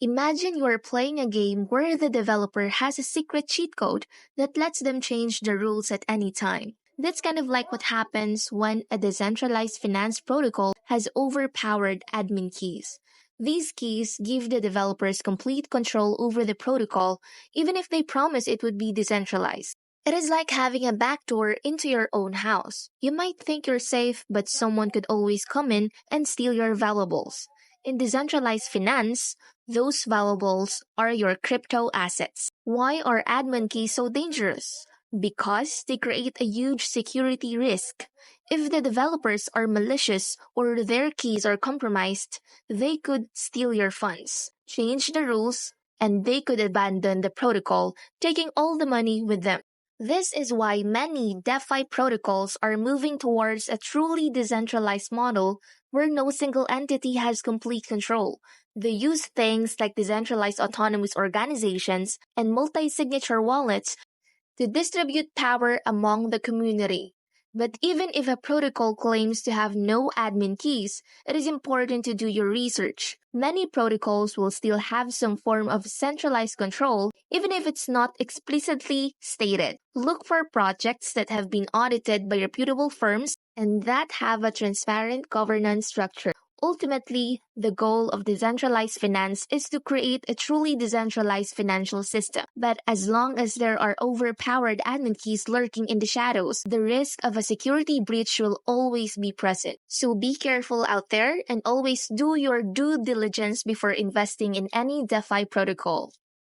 Imagine you are playing a game where the developer has a secret cheat code that lets them change the rules at any time. That's kind of like what happens when a decentralized finance protocol has overpowered admin keys. These keys give the developers complete control over the protocol, even if they promise it would be decentralized. It is like having a backdoor into your own house. You might think you're safe, but someone could always come in and steal your valuables. In decentralized finance, those valuables are your crypto assets. Why are admin keys so dangerous? Because they create a huge security risk. If the developers are malicious or their keys are compromised, they could steal your funds, change the rules, and they could abandon the protocol, taking all the money with them. This is why many DeFi protocols are moving towards a truly decentralized model where no single entity has complete control. They use things like decentralized autonomous organizations and multi-signature wallets to distribute power among the community. But even if a protocol claims to have no admin keys, it is important to do your research. Many protocols will still have some form of centralized control, even if it's not explicitly stated. Look for projects that have been audited by reputable firms and that have a transparent governance structure. Ultimately, the goal of decentralized finance is to create a truly decentralized financial system. But as long as there are overpowered admin keys lurking in the shadows, the risk of a security breach will always be present. So be careful out there and always do your due diligence before investing in any DeFi protocol.